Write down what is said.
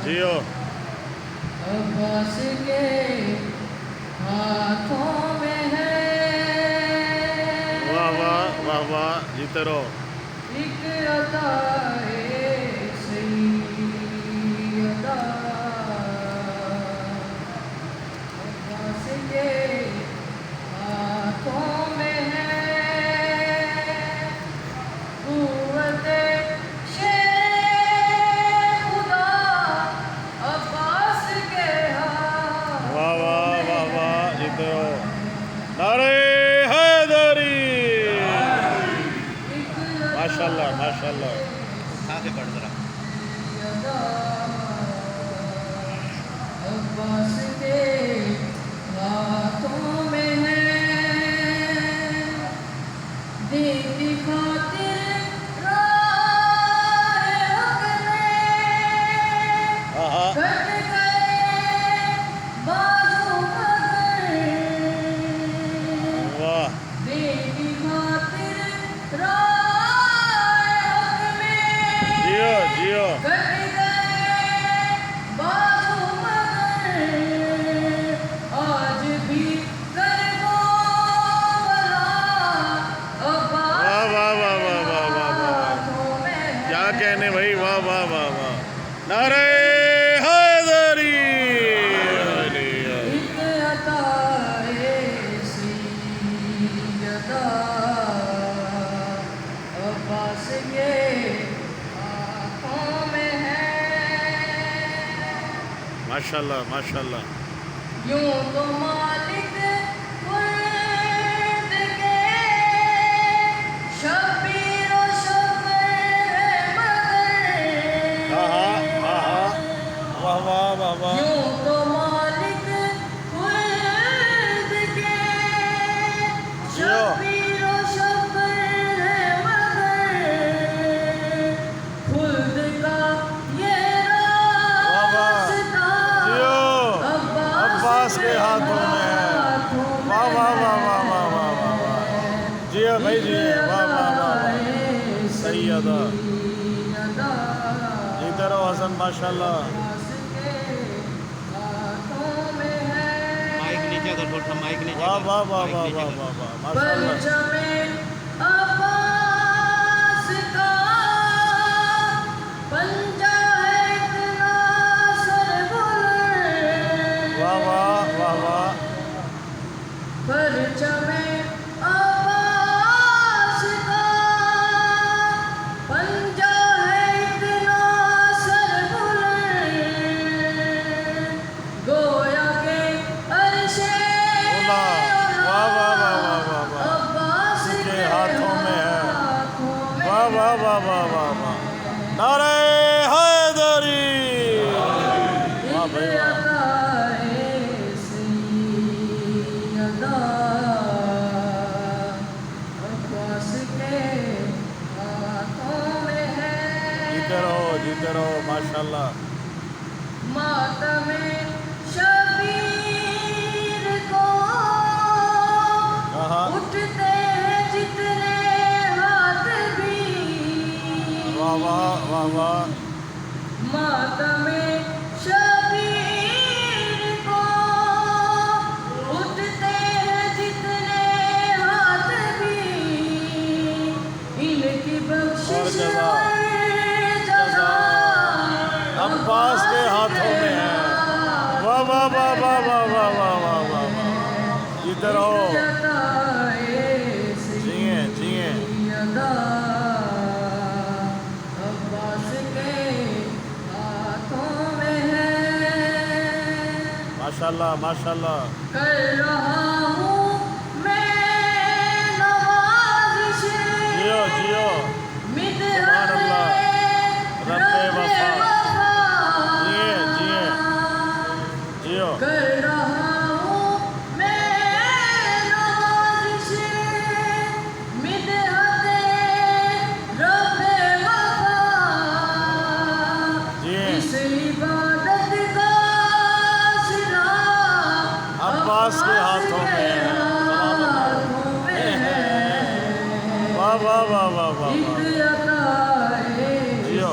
جیو عباس کے ہاتھوں میں ہے واہ واہ واہ واہ جیتے رہو ایک عطائے سیدہ عباس کے ہاتھوں میں ہے قوت شیر خدا عباس کے ہاتھوں واہ واہ میں واہ ہے واہ جیتے رہو نعرہ حیدری ماشاءاللہ ماشاءاللہ اٹھا کے پڑھ ذرا عباس کے ہاتھوں میں ہے دین کی خاطر راہ حق میں آہا کٹ گئے بازو مگر واہ دین کی خاطر راہ حق میں جیو جیو کٹ گئے بازو مگر آج بھی کربلا عباس واہ واہ واہ واہ واہ واہ واہ ہاتھوں میں ہے کیا کہنے بھائی واہ واہ واہ واہ نعرہ حیدری ایک عطائے سیدہ عباس کے ہاتھوں میں ہے ماشاءاللہ ماشاءاللہ یوں تو مالک خلد کے شبیر و شفیع مگر آہا آہا واہ واہ واہ واہ یوں تو مالک خلد کے شبیر و شفیع مگر خلد کا یہ راستہ جیو عباس کے ہاتھوں میں ہے واہ واہ واہ واہ واہ واہ واہ واہ جیو بھائی جیو واہ واہ واہ واہ سیدہ جیتے رہو حسن ماشاءاللہ مائک نیچے کر تھوڑا مائک نیچے واہ کر واہ واہ مائک واہ نیچے واہ کر واہ واہ ماشاءاللہ پرچم عباس کا پنجہ ہے اتنا سربلند واہ واہ واہ واہ پرچم عباس کا پنجہ ہے اتنا سربلند گویا کہ عرش اولا واہ واہ واہ واہ واہ واہ عباس کے ہاتھوں میں ہے ہاتھوں میں واہ واہ واہ واہ واہ واہ نعرہ حیدری واہ بھائی واہ عطائے سیدہ عباس کے ہاتھوں میں ہے جیتے رہو ماشاءاللہ ماتم شبیر کو آہا اٹھتے ہیں جتنے ہاتھ بھی واہ واہ واہ واہ ماتم شبیر کو اٹھتے ہیں جتنے ہاتھ بھی ان کی بخشش اور جزا اور جزا عباس کے ہاتھوں میں ہے واہ واہ واہ واہ واہ واہ واہ واہ واہ واہ جیتے رہو جیئیں جیئیں عباس کے ہاتھوں میں ہے ماشاءاللہ ماشاءاللہ کر رہا ہوں میں نوازش جیو جیو مدحت سبحان اللہ رب وفا جیئیں جیئیں جیو کر رہا ہوں میں نوازش مدحت رب وفا جیئیں اس عبادت کا سلا عباس کے ہاتھوں میں ہے واہ واہ واہ واہ واہ واہ جیو